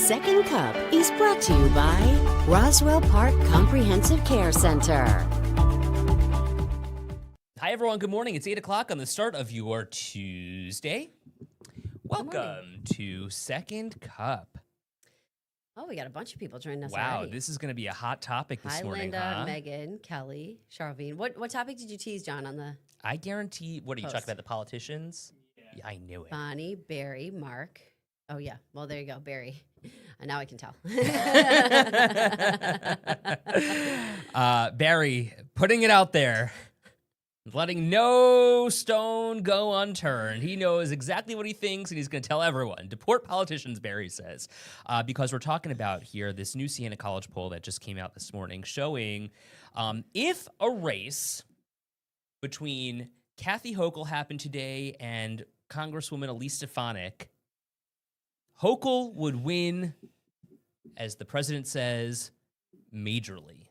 Second Cup is brought to you by Roswell Park Comprehensive Care Center. Hi, everyone. Good morning. It's 8 o'clock on the start of your Tuesday. Welcome to Second Cup. Oh, we got a bunch of people joining us Wow, already. this is going to be a hot topic this Hi, morning, Linda, huh? Megan, Kelly, Charlene. What topic did you tease, John, on the I guarantee. What are you Post. talking about? The politicians? Yeah, I knew it. Bonnie, Barry, Mark? Oh, yeah. Well, there you go, Barry. Now I can tell. Barry, putting it out there, letting no stone go unturned. He knows exactly what he thinks, and he's going to tell everyone. Deport politicians, Barry says. Because we're talking about here this new Siena College poll that just came out this morning showing if a race between Kathy Hochul happened today and Congresswoman Elise Stefanik, Hochul would win, as the president says, majorly.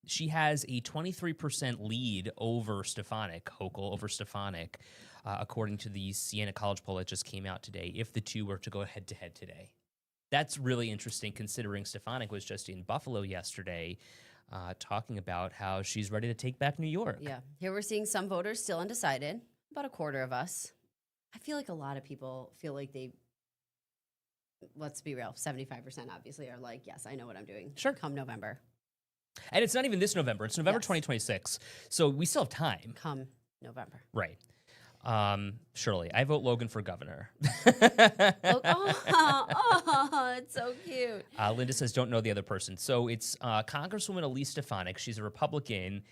She has a 23% lead over Stefanik, Hochul over Stefanik, according to the Siena College poll that just came out today, if the two were to go head-to-head today. That's really interesting, considering Stefanik was just in Buffalo yesterday talking about how she's ready to take back New York. Yeah. Here we're seeing some voters still undecided, about a quarter of us. I feel like a lot of people feel like let's be real, 75% obviously are like, yes, I know what I'm doing. Sure. Come November. And it's not even this November. It's November Yes. 2026. So we still have time. Come November. Right. Surely. I vote Logan for governor. It's so cute. Linda says, don't know the other person. So it's Congresswoman Elise Stefanik. She's a Republican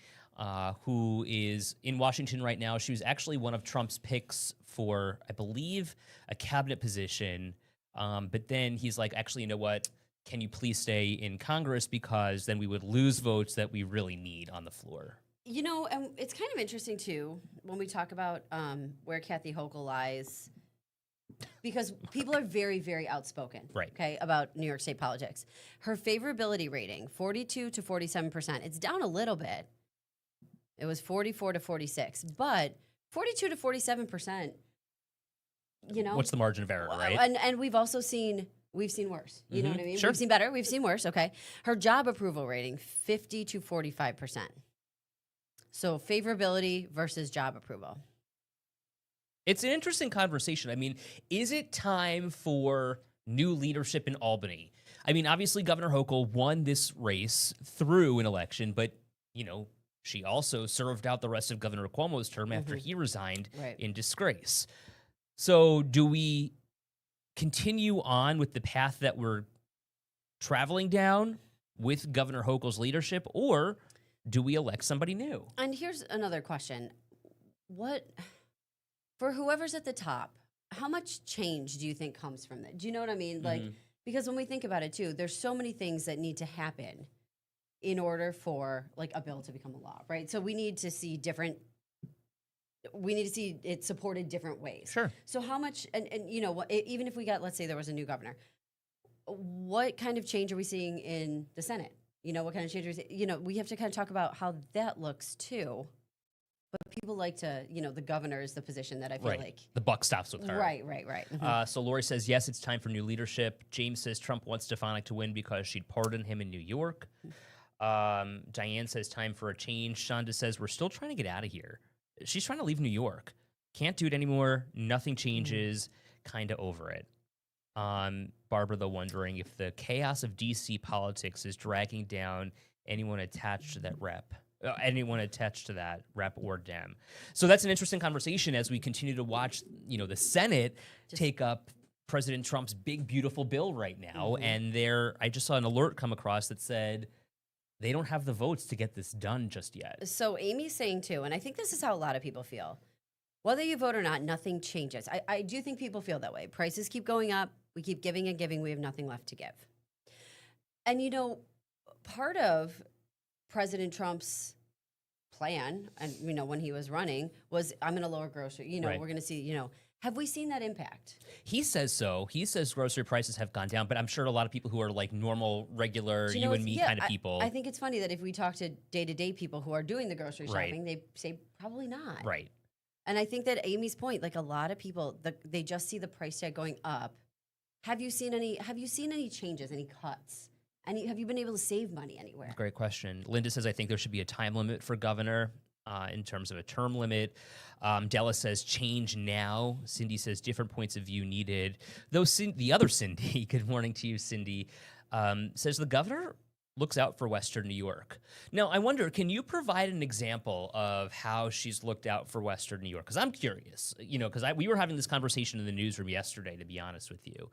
who is in Washington right now. She was actually one of Trump's picks for, I believe, a cabinet position. But then he's like, actually, you know what? Can you please stay in Congress, because then we would lose votes that we really need on the floor. You know, and it's kind of interesting, too, when we talk about where Kathy Hochul lies, because people are very, very outspoken, Right. okay, about New York State politics. Her favorability rating, 42 to 47%. It's down a little bit. It was 44 to 46, but 42 to 47%, you know. What's the margin of error, right? And we've also seen, we've seen worse. You know what I mean? Sure. We've seen better, we've seen worse, okay. Her job approval rating, 50 to 45%. So favorability versus job approval. It's an interesting conversation. I mean, is it time for new leadership in Albany? I mean, obviously, Governor Hochul won this race through an election, but, you know, she also served out the rest of Governor Cuomo's term after he resigned in disgrace. So do we continue on with the path that we're traveling down with Governor Hochul's leadership, or do we elect somebody new? And here's another question. For whoever's at the top, how much change do you think comes from that? Do you know what I mean? Like, because when we think about it too, there's so many things that need to happen in order for like a bill to become a law, right? So we need to see it supported different ways. Sure. So how much, and you know, even if we got, let's say there was a new governor, what kind of change are we seeing in the Senate? You know, what kind of change are we seeing? You know, we have to kind of talk about how that looks too. But people like to, you know, the governor is the position that I feel like. The buck stops with her. Right. So Lori says, yes, it's time for new leadership. James says Trump wants Stefanik to win because she'd pardon him in New York. Diane says time for a change. Shonda says we're still trying to get out of here. She's trying to leave New York. Can't do it anymore. Nothing changes. Kind of over it. Barbara, though, wondering if the chaos of D.C. politics is dragging down anyone attached to that rep. Anyone attached to that rep or Dem. So that's an interesting conversation as we continue to watch, you know, the Senate take up President Trump's big, beautiful bill right now. And I just saw an alert come across that said they don't have the votes to get this done just yet. So Amy's saying too, and I think this is how a lot of people feel. Whether you vote or not, nothing changes. I do think people feel that way. Prices keep going up. We keep giving and giving. We have nothing left to give. And, you know, part of President Trump's plan, and, you know, when he was running, was I'm going to lower grocery. You know, we're going to see, you know, have we seen that impact? He says so. He says grocery prices have gone down, but I'm sure a lot of people who are like normal, regular, you and me kind of people. I think it's funny that if we talk to day-to-day people who are doing the grocery shopping, they say probably not. Right. And I think that Amy's point, like a lot of people, they just see the price tag going up Have you seen any changes, any cuts? Have you been able to save money anywhere? Great question. Linda says, I think there should be a time limit for governor in terms of a term limit. Della says, change now. Cindy says, different points of view needed. Though the other Cindy, good morning to you, Cindy, says the governor looks out for Western New York. Now, I wonder, can you provide an example of how she's looked out for Western New York? Because I'm curious, because we were having this conversation in the newsroom yesterday, to be honest with you.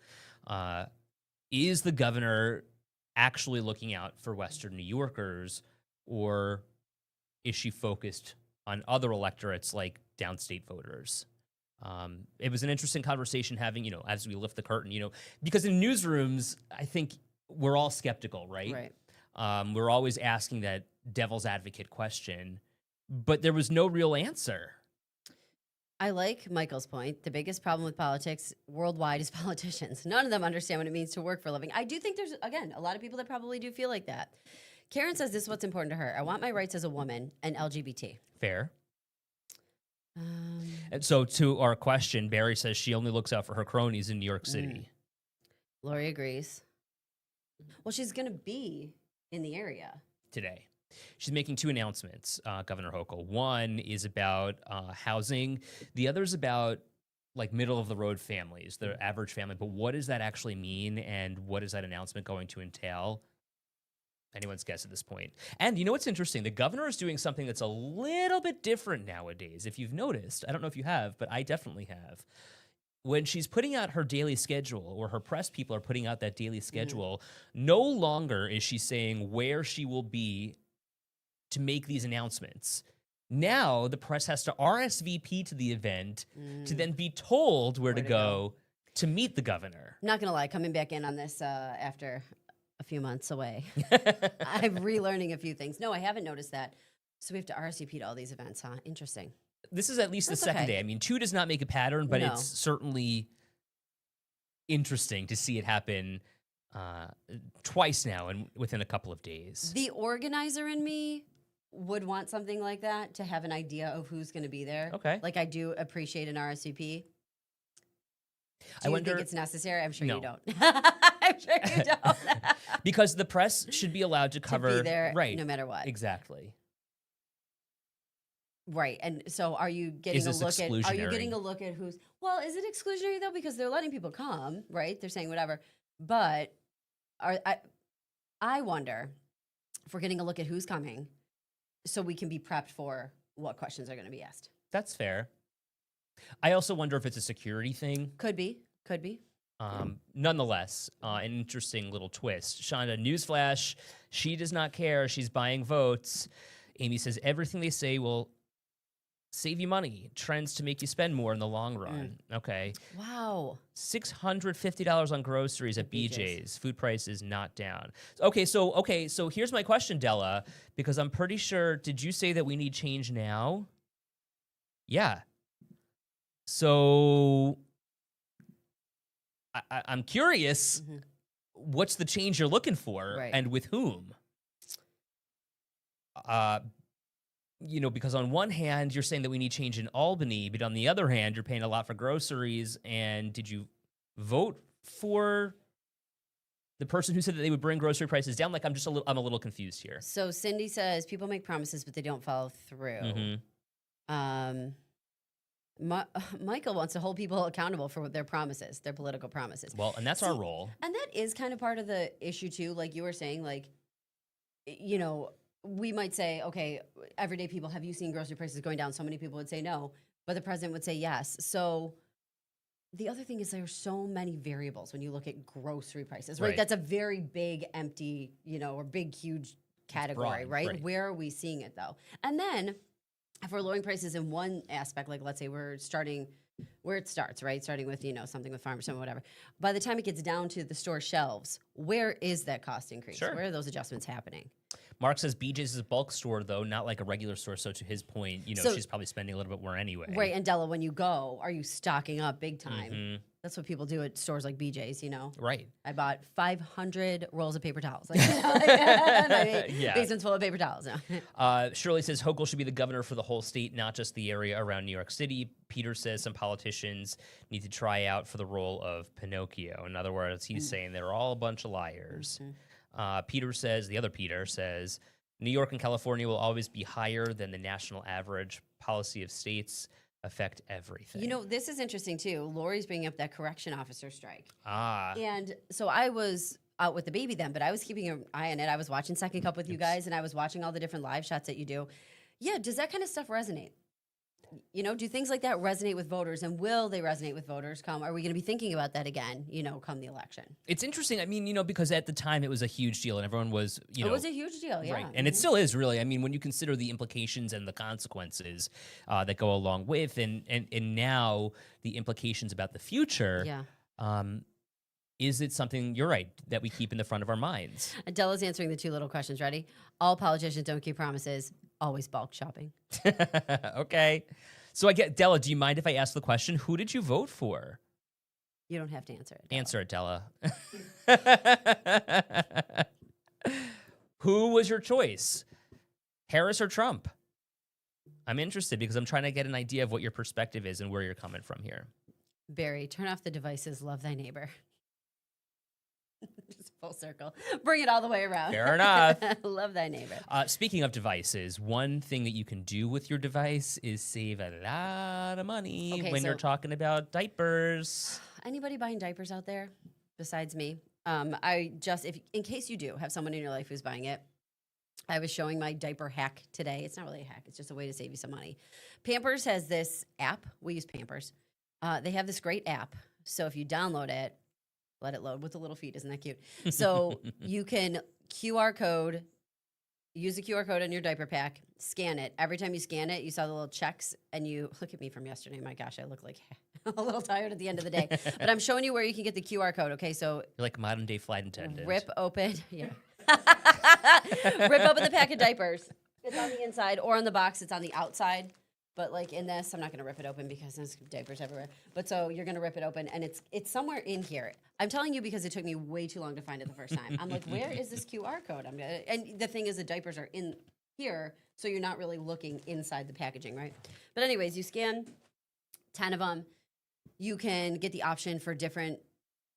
Is the governor actually looking out for Western New Yorkers, or is she focused on other electorates like downstate voters? It was an interesting conversation having, as we lift the curtain, because in newsrooms, I think we're all skeptical, right? Right. We're always asking that devil's advocate question, but there was no real answer. I like Michael's point. The biggest problem with politics worldwide is politicians. None of them understand what it means to work for a living. I do think there's, again, a lot of people that probably do feel like that. Karen says this is what's important to her. I want my rights as a woman and LGBT. Fair. And so to our question, Barry says she only looks out for her cronies in New York City. Lori agrees. Well, she's going to be in the area Today. She's making two announcements, Governor Hochul. One is about housing. The other is about like middle of the road families, the average family. But what does that actually mean, and what is that announcement going to entail? Anyone's guess at this point. And you know what's interesting? The governor is doing something that's a little bit different nowadays. If you've noticed, I don't know if you have, but I definitely have. When she's putting out her daily schedule, or her press people are putting out that daily schedule, no longer is she saying where she will be to make these announcements. Now the press has to RSVP to the event to then be told where to go to meet the governor. Not going to lie, coming back in on this after a few months away, I'm relearning a few things. No, I haven't noticed that. So we have to RSVP to all these events, huh? Interesting. This is at least the second day. I mean, two does not make a pattern, but it's certainly interesting to see it happen twice now and within a couple of days. The organizer in me would want something like that, to have an idea of who's going to be there. Okay. Like, I do appreciate an RSVP. I wonder, think it's necessary? I'm sure No. you don't. I'm sure you don't. because the press should be allowed to cover to be there right, no matter what. Exactly. Right. And so are you getting Is a this look at exclusionary? who's, well, is it exclusionary though? Because they're letting people come, right? They're saying whatever. But I wonder if we're getting a look at who's coming, so we can be prepped for what questions are going to be asked. That's fair. I also wonder if it's a security thing. Could be. Nonetheless, an interesting little twist. Shonda, newsflash, she does not care. She's buying votes. Amy says everything they say will save you money. Trends to make you spend more in the long run. Okay. Wow. $650 on groceries at BJ's. BJ's. Food prices not down. Okay, so here's my question, Della, because I'm pretty sure, did you say that we need change now? Yeah. So I'm curious, what's the change you're looking for, Right. and with whom? Because on one hand, you're saying that we need change in Albany, but on the other hand, you're paying a lot for groceries. And did you vote for the person who said that they would bring grocery prices down? Like, I'm a little confused here. So Cindy says people make promises, but they don't follow through. Michael wants to hold people accountable for their promises, their political promises. Well, and that's our role. And that is kind of part of the issue too. Like you were saying, like, we might say, okay, everyday people, have you seen grocery prices going down? So many people would say no, but the president would say yes. So the other thing is there are so many variables when you look at grocery prices, right? Right. That's a very big, empty, or big, huge category, broad, right? right. Where are we seeing it though? And then if we're lowering prices in one aspect, like let's say we're starting where it starts, right? Starting with, something with farmers or whatever. By the time it gets down to the store shelves, where is that cost increase? Sure. Where are those adjustments happening? Mark says BJ's is a bulk store, though, not like a regular store. So to his point, So- she's probably spending a little bit more anyway. Right, and Della, when you go, are you stocking up big time? That's what people do at stores like BJ's, you know. Right. I bought 500 rolls of paper towels. Like, my Yeah. basement's full of paper towels now. Shirley says Hochul should be the governor for the whole state, not just the area around New York City. Peter says some politicians need to try out for the role of Pinocchio. In other words, he's saying they're all a bunch of liars. Peter says, the other Peter says, New York and California will always be higher than the national average. Policy of states affect everything. You know, this is interesting too. Lori's bringing up that correction officer strike. Ah. And so I was out with the baby then, but I was keeping an eye on it. I was watching Second Cup with you guys, and I was watching all the different live shots that you do. Yeah, does that kind of stuff resonate? You know, do things like that resonate with voters, and will they resonate with voters come? Are we going to be thinking about that again, you know, come the election? It's interesting. I mean, you know, because at the time it was a huge deal and everyone was, you know. It was a huge deal, yeah. Right. And it still is really. I mean, when you consider the implications and the consequences that go along with, and now the implications about the future. Yeah. Is it something, you're right, that we keep in the front of our minds? Adela's answering the two little questions. Ready? All politicians don't keep promises. Always bulk shopping. Okay. So I get, Della, do you mind if I ask the question? Who did you vote for? You don't have to answer it. Answer it, Della. Who was your choice? Harris or Trump? I'm interested because I'm trying to get an idea of what your perspective is and where you're coming from here. Barry, turn off the devices. Love thy neighbor. Just full circle. Bring it all the way around. Fair enough. Love thy neighbor. Speaking of devices, one thing that you can do with your device is save a lot of money Okay, when so- you're talking about diapers. Anybody buying diapers out there besides me? I just, if in case you do have someone in your life who's buying it, I was showing my diaper hack today. It's not really a hack. It's just a way to save you some money. Pampers has this app. We use Pampers. They have this great app. So if you download it, let it load with the little feet. Isn't that cute? So you can QR code, use the QR code on your diaper pack, scan it. Every time you scan it, you saw the little checks, and you look at me from yesterday. My gosh, I look like a little tired at the end of the day. But I'm showing you where you can get the QR code. Okay, so You're like modern day flight attendant. rip open, yeah. Rip open the pack of diapers. It's on the inside, or on the box, it's on the outside. But like in this, I'm not gonna rip it open because there's diapers everywhere. But so you're gonna rip it open, and it's somewhere in here. I'm telling you because it took me way too long to find it the first time. I'm like, where is this QR code? And the thing is, the diapers are in here, so you're not really looking inside the packaging, right? But anyways, you scan 10 of them. You can get the option for different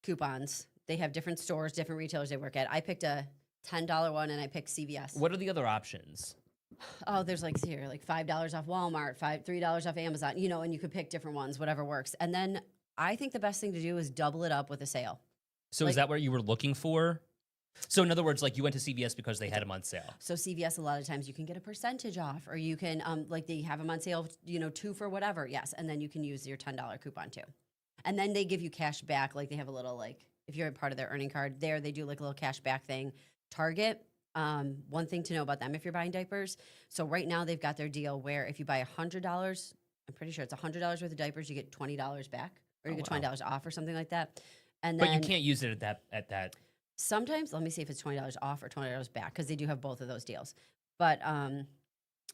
coupons. They have different stores, different retailers they work at. I picked a $10 one, and I picked CVS. What are the other options? Oh, there's like here, like $5 off Walmart, $3 off Amazon, you know, and you could pick different ones, whatever works. And then I think the best thing to do is double it up with a sale. So Like- is that what you were looking for? So in other words, like you went to CVS because they had them on sale. So CVS, a lot of times you can get a percentage off, or you can, like they have them on sale, you know, 2 for whatever. Yes. And then you can use your $10 coupon too. And then they give you cash back. Like they have a little, like, if you're a part of their earning card there, they do like a little cash back thing. Target, one thing to know about them if you're buying diapers. So right now they've got their deal where if you buy $100, I'm pretty sure it's $100 worth of diapers, you get $20 back, or you Oh, get wow. $20 off or something like that. And But then you can't use it at that. sometimes, let me see if it's $20 off or $20 back, because they do have both of those deals. But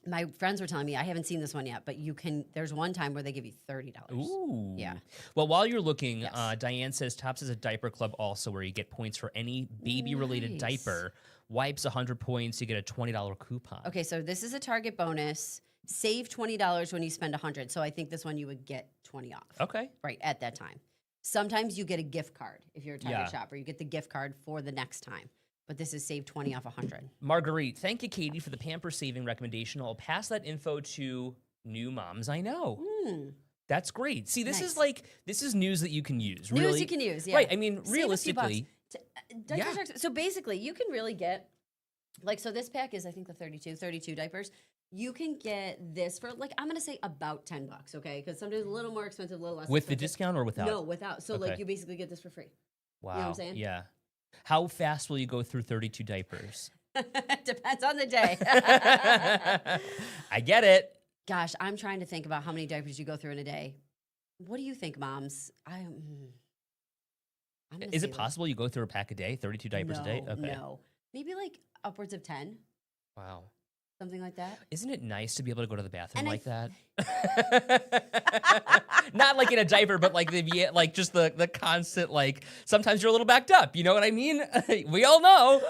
my friends were telling me, I haven't seen this one yet, but you can, there's one time where they give you $30. Ooh. Yeah. Well, while you're looking, Yes. Diane says Tops is a diaper club also where you get points for any baby-related Nice. diaper. Wipes 100 points, you get a $20 coupon. Okay, so this is a Target bonus. Save $20 when you spend 100. So I think this one you would get 20 off. Okay. Right, at that time. Sometimes you get a gift card if you're a Target Yeah. shopper. You get the gift card for the next time. But this is save 20 off 100. Marguerite, thank you, Katie, for the pamper saving recommendation. I'll pass that info to new moms I know. That's great. See, this is Nice. this is news that you can use. News Really. you can use, yeah. Right. I mean, Save a few realistically, bucks. Diapers Yeah. are, so basically, you can really get, like, so this pack is, I think, the 32 diapers. You can get this for, like, I'm going to say about $10, okay? Because sometimes a little more expensive, a little less with the expensive. discount or without? No, without. So, like, Okay. you basically get this for free. Wow. know what I'm saying? Yeah. How fast will you go through 32 diapers? Depends on the day. I get it. Gosh, I'm trying to think about how many diapers you go through in a day. What do you think, moms? I'm gonna Is say, it like, possible you go through a pack a day, 32 diapers a day? no, Okay. No. Maybe like upwards of 10. Wow. something like that. Isn't it nice to be able to go to the bathroom And like that? Not like in a diaper, but like just the constant like. Sometimes you're a little backed up. You know what I mean? We all know.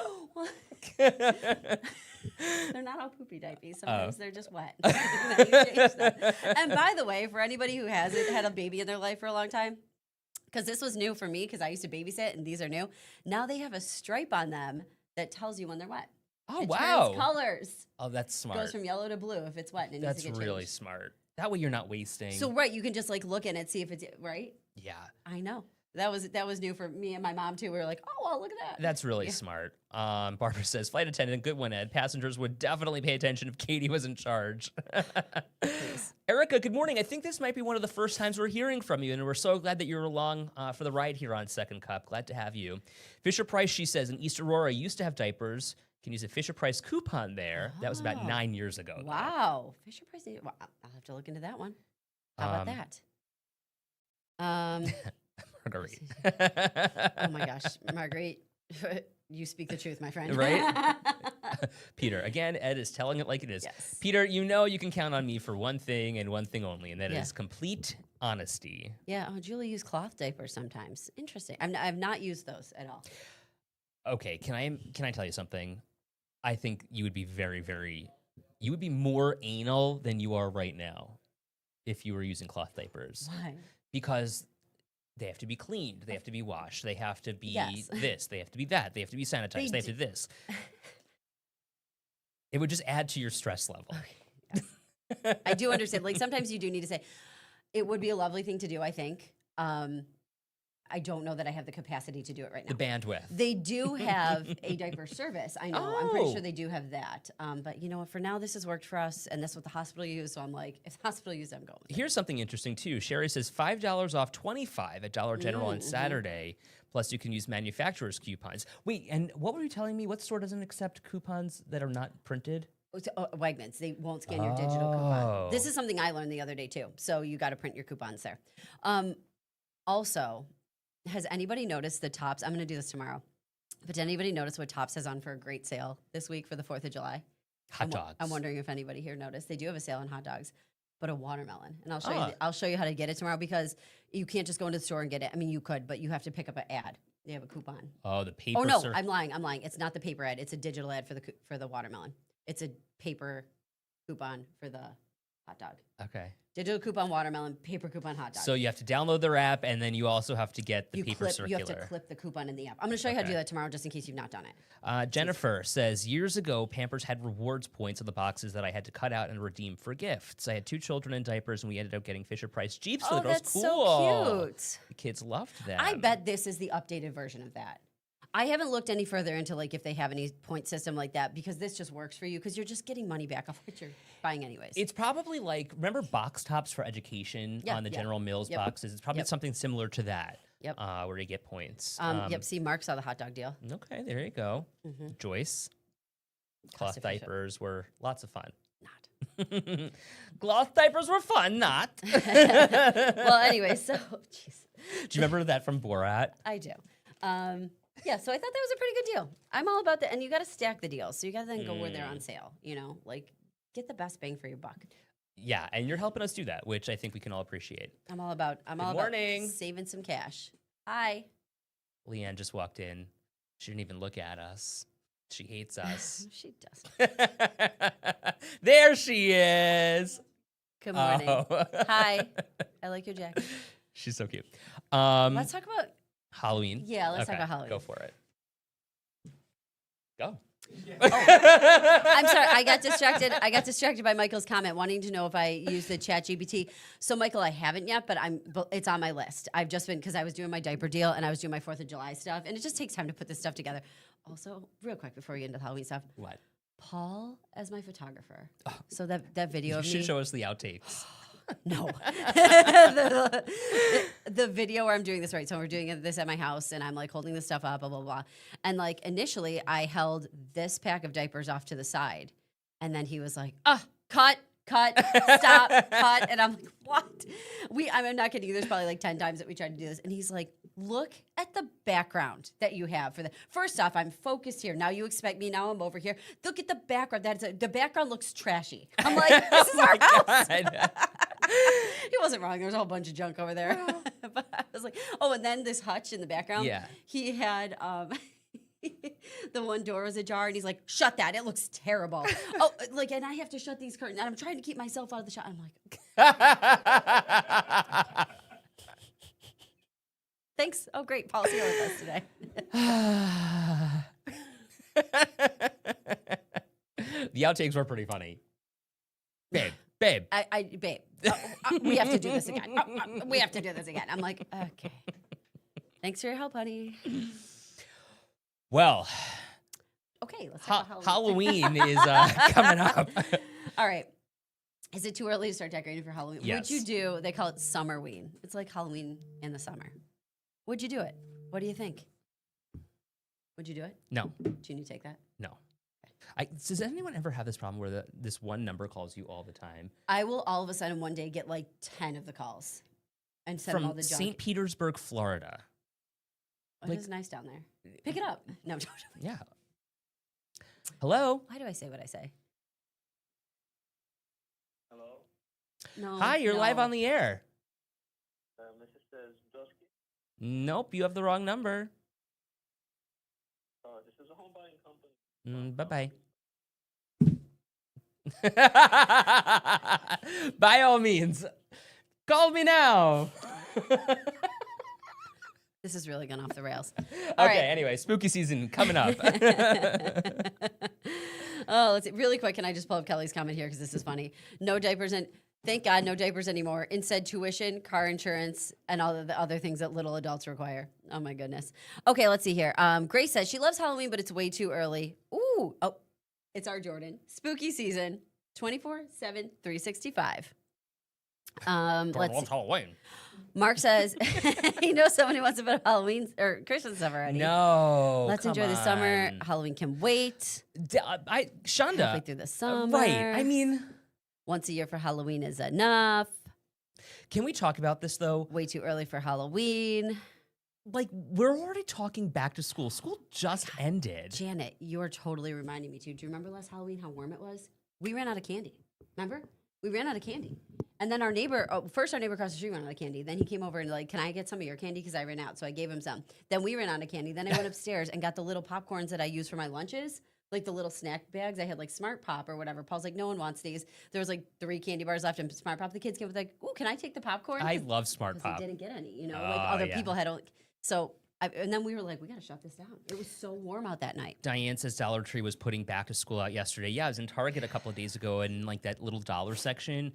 They're not all poopy diapers. Sometimes they're just wet. Then you change them. And by the way, for anybody who hasn't had a baby in their life for a long time, because this was new for me because I used to babysit and these are new. Now they have a stripe on them that tells you when they're wet. Oh, it wow. turns colors. Oh, that's smart. Goes from yellow to blue if it's wet and it That's needs to get really changed. smart. That way you're not wasting. So right, you can just like look in it, see if it's right. Yeah. I know. That was new for me and my mom too. We were like, oh, well, look at that. That's really smart. Barbara says, flight attendant, good one, Ed. Passengers would definitely pay attention if Katie was in charge. Erica, good morning. I think this might be one of the first times we're hearing from you, and we're so glad that you're along for the ride here on Second Cup. Glad to have you. Fisher Price, she says, in East Aurora, used to have diapers. Can use a Fisher Price coupon there. That was about 9 years ago. though. Wow. Fisher Price. Well, I'll have to look into that one. How about that? Marguerite. Oh my gosh, Marguerite, you speak the truth, my friend. Right? Peter, again, Ed is telling it like it is. Yes. Peter, you know you can count on me for one thing and one thing only, and that Yeah. is complete honesty. Yeah. Oh, Julie used cloth diapers sometimes. Interesting. I've not used those at all. Okay, can I tell you something? I think you would be you would be more anal than you are right now if you were using cloth diapers. Why? Because they have to be cleaned, they have to be washed, they have to be Yes. this, they have to be that, they have to be sanitized, they have to this. It would just add to your stress level. I do understand. Like sometimes you do need to say, it would be a lovely thing to do. I think. I don't know that I have the capacity to do it right now. The bandwidth. They do have a diaper service. I know. I'm pretty Oh. sure they do have that. But you know what? For now, this has worked for us, and that's what the hospital used. So I'm like, if the hospital used it, I'm going with it. Here's something interesting too. Sherry says $5 off 25 at Dollar General on Saturday. Plus, you can use manufacturer's coupons. Wait, and what were you telling me? What store doesn't accept coupons that are not printed? Wegmans, they won't scan your digital coupon. This Oh. is something I learned the other day too. So you got to print your coupons there. Also, has anybody noticed the Tops? I'm going to do this tomorrow. But did anybody notice what Tops has on for a great sale this week for the 4th of July? Hot dogs. I'm wondering if anybody here noticed. They do have a sale on hot dogs, but a watermelon. And I'll show Ah. you. I'll show you how to get it tomorrow because you can't just go into the store and get it. I mean, you could, but you have to pick up an ad. They have a coupon. Oh, the paper. Oh no, I'm lying. It's not the paper ad. It's a digital ad for the watermelon. It's a paper coupon for the hot dog. Okay. Digital coupon watermelon, paper coupon hot dog. So you have to download their app, and then you also have to get the paper You circular. have to clip the coupon in the app. I'm going to show you how to do Okay. that tomorrow, just in case you've not done it. Jennifer says, years ago, Pampers had rewards points on the boxes that I had to cut out and redeem for gifts. I had 2 children in diapers, and we ended up getting Fisher Price Jeeps for Oh, the girls. that's Cool. so cute. The kids loved that. I bet this is the updated version of that. I haven't looked any further into like if they have any point system like that because this just works for you because you're just getting money back off what you're buying anyways. It's probably like, remember box tops for education Yeah, on the yeah. General Mills Yep. boxes? It's probably Yep. something similar to that. Yep. Where you get points. Yep. See, Mark saw the hot dog deal. Okay, there you go. Joyce, cloth Cost-efficient. diapers were lots of fun. Not. Cloth diapers were fun, not. Well, anyway, so jeez, Do you remember that from Borat? I do. Yeah, so I thought that was a pretty good deal. I'm all about that, and you got to stack the deals. So you got to then go where they're on sale. You know, like get the best bang for your buck. Yeah, and you're helping us do that, which I think we can all appreciate. I'm all about morning. saving some cash. Hi. Leanne just walked in. She didn't even look at us. She hates us. She does. There she is. Good morning. Oh. Hi. I like your jacket. She's so cute. Let's talk about Halloween. Yeah, let's talk about Halloween. Go for it. Go. I'm sorry, I got distracted by Michael's comment wanting to know if I use the Chat GPT. So Michael, I haven't yet, but it's on my list. I've just been because I was doing my diaper deal and I was doing my 4th of July stuff, and it just takes time to put this stuff together. Also, real quick before we get into the Halloween stuff, What? Paul as my photographer. So that video You of should me. show us the outtakes. No. the video where I'm doing this, right? So we're doing this at my house and I'm like holding this stuff up, blah, blah, blah. And like initially I held this pack of diapers off to the side. And then he was like, cut, stop, cut. And I'm like, what? I'm not kidding you. There's probably like 10 times that we tried to do this. And he's like, look at the background that you have for the. First off, I'm focused here. Now you expect me. Now I'm over here. Look at the background. The background looks trashy. I'm like, this is our house. He wasn't wrong. There was a whole bunch of junk over there. But I was like, oh, and then this hutch in the background. Yeah. He had the one door was ajar, and he's like, shut that. It looks terrible. Oh, like, and I have to shut these curtains, and I'm trying to keep myself out of the shot. I'm like, thanks. Oh, great. Paul's here with us today. The outtakes were pretty funny. Babe. Babe, we have to do this again. We have to do this again. I'm like, okay. Thanks for your help, honey. Well, okay, let's talk about Halloween is coming up. All right. Is it too early to start decorating for Halloween? Yes. Would you do, they call it Summerween. It's like Halloween in the summer. Would you do it? What do you think? Would you do it? No. Can you take that? No. Does anyone ever have this problem where this one number calls you all the time? I will all of a sudden one day get like 10 of the calls and send them all From the junk. St. Petersburg, Florida. Oh, it is nice down there. Pick it up. No. Yeah. Hello? Why do I say what I say? Hello, No. Hi, you're live no. on the air. Mrs. Dosky. Nope, you have the wrong number. This is a home buying company. Bye-bye. By all means, call me now. This is really gone off the rails. Okay, anyway, spooky season coming up. Oh, let's see. Really quick, can I just pull up Kelly's comment here because this is funny. No diapers and thank God, no diapers anymore. Instead, tuition, car insurance, and all of the other things that little adults require. Oh my goodness. Okay, let's see here. Grace says she loves Halloween, but it's way too early. Ooh, oh, it's our Jordan. Spooky season, 24/7, 365. Let's see. Halloween. Mark says he knows someone who wants to put Halloween or Christmas stuff already. No. Let's enjoy the summer. Halloween can wait. Shonda. Halfway through the summer. Right. I mean, once a year for Halloween is enough. can we talk about this though? Way too early for Halloween. Like, we're already talking back to school. School just ended. Janet, you're totally reminding me too. Do you remember last Halloween how warm it was? We ran out of candy. Remember? We ran out of candy. And then our neighbor across the street ran out of candy. Then he came over and like, can I get some of your candy? Because I ran out. So I gave him some. Then we ran out of candy. Then I went upstairs and got the little popcorns that I use for my lunches. Like the little snack bags. I had like Smart Pop or whatever. Paul's like, no one wants these. There was like 3 candy bars left in Smart Pop. The kids came with like, ooh, can I take the popcorn? I love Smart Because Pop. they didn't get any. You know, Oh, like other yeah. people had only. So, and then we were like, we got to shut this down. It was so warm out that night. Diane says Dollar Tree was putting back to school out yesterday. Yeah, I was in Target a couple of days ago, and like that little dollar section,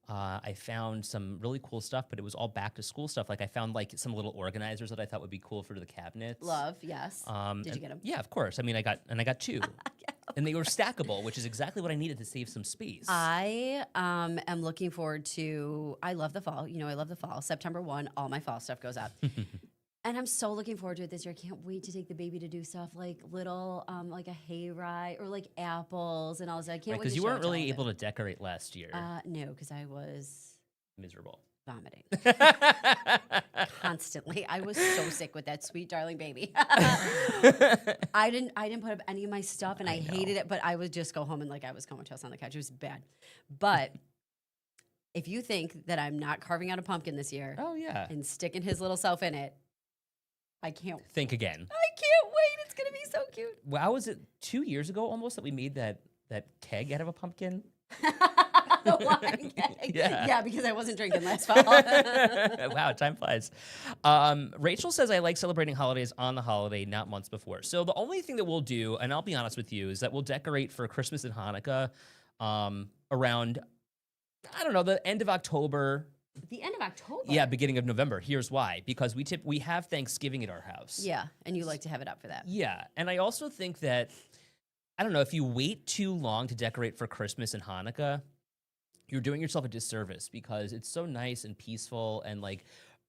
I found some really cool stuff, but it was all back to school stuff. Like I found like some little organizers that I thought would be cool for the cabinets. Love, yes. Did you and- get them? Yeah, of course. I mean, I got 2, and they were stackable, which is exactly what I needed to save some space. I am looking forward to. I love the fall. You know, I love the fall. September 1, all my fall stuff goes up. And I'm so looking forward to it this year. I can't wait to take the baby to do stuff like little, like a hayride or like apples and all this. I can't wait Because to you show weren't it to all really of able it. to decorate last year. No, because I was Miserable. vomiting constantly. I was so sick with that sweet darling baby. I didn't put up any of my stuff, and I hated it. But I would just go home and like I was comatose on the couch. It was bad. But if you think that I'm not carving out a pumpkin this year Oh yeah. and sticking his little self in it, I can't. Think again. I can't wait. It's gonna be so cute. Wow, was it 2 years ago almost that we made that keg out of a pumpkin? The wine keg. Yeah. Yeah, because I wasn't drinking last fall. Wow, time flies. Rachel says, I like celebrating holidays on the holiday, not months before. So the only thing that we'll do, and I'll be honest with you, is that we'll decorate for Christmas and Hanukkah around, I don't know, the end of October. The end of October. Yeah, beginning of November. Here's why. Because we have Thanksgiving at our house. Yeah, and you like to have it up for that. Yeah, and I also think that, I don't know, if you wait too long to decorate for Christmas and Hanukkah, you're doing yourself a disservice because it's so nice and peaceful and like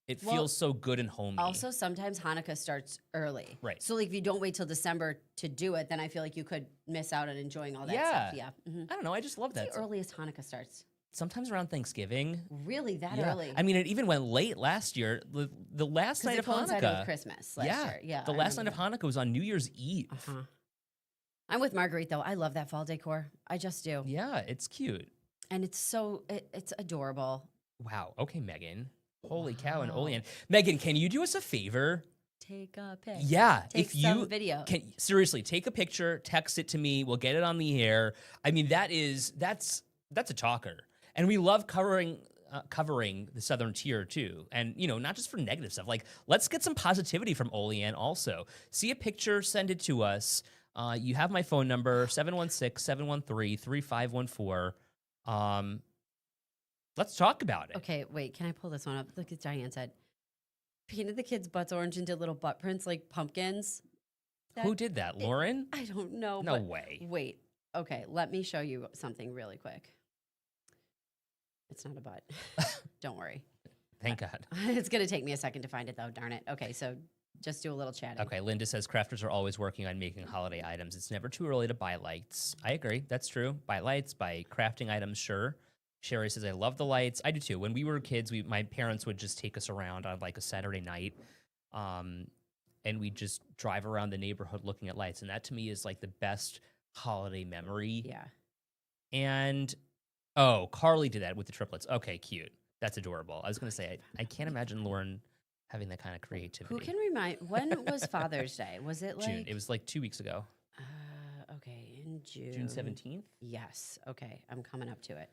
it Well, feels so good and homey. Also, sometimes Hanukkah starts early. Right. So, like, if you don't wait till December to do it, then I feel like you could miss out on enjoying all that Yeah. stuff. Yeah. Mhm. I don't know, I just love What's that. the earliest Hanukkah starts? sometimes around Thanksgiving. Really, that Yeah. early? I mean, it even went late last year. The last 'Cause night it of coincided with Hanukkah. Christmas last year. Yeah, The I last night remember of Hanukkah was on New Year's Eve. that. Uh-huh. I'm with Marguerite though. I love that fall decor. I just do, Yeah, it's cute. and it's it's adorable. Wow. Okay, Megan. Holy cow, and Wow. Olean. Megan, can you do us a favor? Take a pic. Yeah, Take if some you video. can seriously take a picture, text it to me. We'll get it on the air. I mean, that's a talker, and we love covering the Southern Tier too, and not just for negative stuff. Like, let's get some positivity from Olean also. See a picture, send it to us. You have my phone number 716-713-3514. Let's talk about it. Okay, wait. Can I pull this one up? Look at Diane said. Painted the kids' butts orange and did little butt prints like pumpkins. Who did that, Lauren? I don't know. No but way. Wait. Okay, let me show you something really quick. It's not a butt. Don't worry. Thank God. It's going to take me a second to find it, though. Darn it. Okay, so just do a little chatting. Okay, Linda says crafters are always working on making holiday items. It's never too early to buy lights. I agree. That's true. Buy lights, buy crafting items, sure. Sherry says, I love the lights. I do too. When we were kids, my parents would just take us around on like a Saturday night, and we'd just drive around the neighborhood looking at lights. And that to me is like the best holiday memory. Yeah. And, oh, Carly did that with the triplets. Okay, cute. That's adorable. I was going to say, I can't imagine Lauren having that kind of creativity. Who can remind? When was Father's Day? Was it like June. It was like 2 weeks ago. Okay, in June. June 17th? Yes. Okay, I'm coming up to it.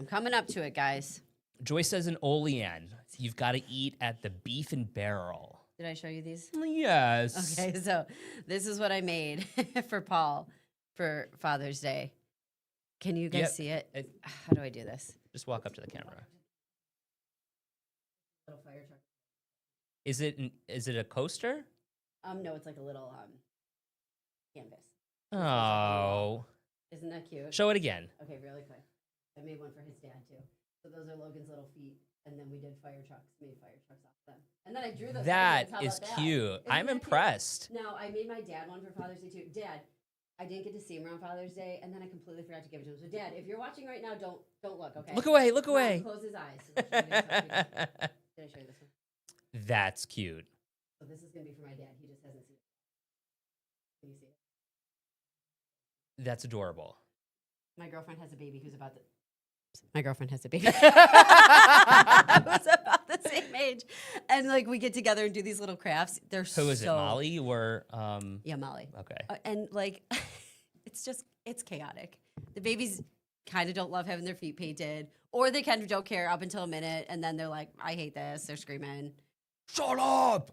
I'm coming up to it, guys. Joyce says in Olean, you've got to eat at the Beef and Barrel. Did I show you these? Yes. Okay, so this is what I made for Paul for Father's Day. Can you guys Yep. see it? It- How do I do this? Just walk up to the camera. Little fire truck. Is it a coaster? No, it's like a little canvas. Oh. Isn't that cute? Show it again. Okay, really quick. I made one for his dad too. So those are Logan's little feet, and then we did fire trucks. Made fire trucks off them, and then I drew those. That How is about that? cute. Isn't I'm that cute? impressed. Now I made my dad one for Father's Day too. Dad, I didn't get to see him around Father's Day, and then I completely forgot to give it to him. So Dad, if you're watching right now, don't look. Okay. Look away, look Come on, away. Close his eyes. So I'll show you this one. Did I show you this one? That's cute. So this is gonna be for my dad. He just hasn't seen it. Can you see it? That's adorable. My girlfriend has a baby who's about the. My girlfriend has a baby. who's about the same age, and like we get together and do these little crafts. They're Who is it, so- Molly or Yeah, Molly. okay. And like, it's chaotic. The babies kind of don't love having their feet painted, or they kind of don't care up until a minute, and then they're like, "I hate this." They're screaming, Shut up!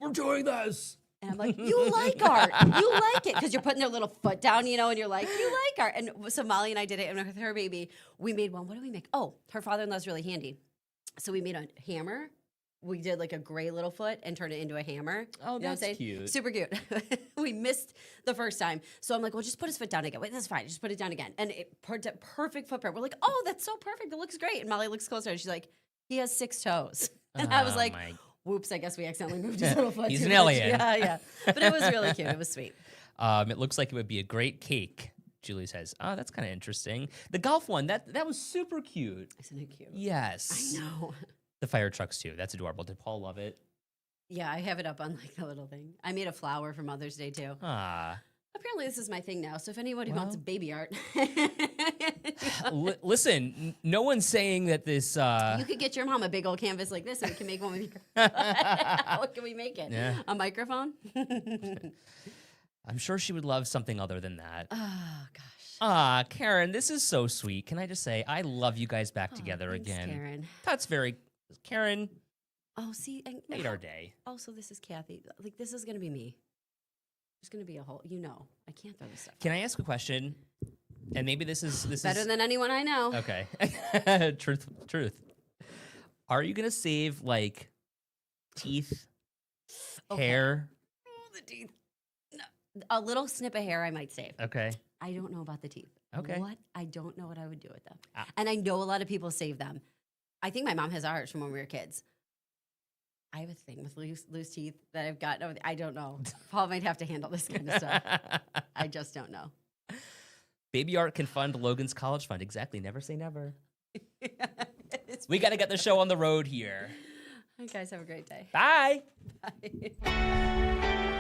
We're doing this. and I'm like, "You like art? You like it because you're putting their little foot down, and you're like, you like art." And so Molly and I did it, and with her baby, we made one. What did we make? Oh, her father-in-law's really handy, so we made a hammer. We did like a gray little foot and turned it into a hammer. Oh, You know what I'm that's saying? cute. Super cute. We missed the first time. So I'm like, well, just put his foot down again. Wait, that's fine. Just put it down again. And it perfect footprint. We're like, oh, that's so perfect. It looks great. And Molly looks closer and she's like, he has 6 toes. And I was Oh, like, my- whoops, I guess we accidentally moved his little foot. He's too an much. alien. Yeah, yeah. But it was really cute. It was sweet. It looks like it would be a great cake. Julie says, "Oh, that's kind of interesting." The golf one, that was super cute. Isn't it cute? Yes. I know. The fire trucks too. That's adorable. Did Paul love it? Yeah, I have it up on like the little thing. I made a flower for Mother's Day too. Ah. Apparently, this is my thing now. So if anybody wants Well. baby art, Listen, no one's saying that this. you could get your mom a big old canvas like this, and we can make one with you. What can we make it? Yeah. A microphone? I'm sure she would love something other than that. Oh gosh. Ah, Karen, this is so sweet. Can I just say I love you guys back Oh, together thanks, again. Karen. That's very Karen. Oh, see, and Made our day. Oh, so this is Kathy. Like this is gonna be me. There's gonna be a whole. I can't throw this stuff. Can I ask a question? And maybe this is Better than anyone I know. okay. Truth. Are you gonna save like teeth, Okay. hair? Oh, the teeth. No. A little snip of hair I might save. Okay. I don't know about the teeth. Okay. What? I don't know what I would do with them. Ah. And I know a lot of people save them. I think my mom has ours from when we were kids. I have a thing with loose teeth that I've got. I don't know. Paul might have to handle this kind of stuff. I just don't know. Baby art can fund Logan's college fund. Exactly. Never say never. It's We got to get the show on the road here. You guys have a great day. Bye. Bye.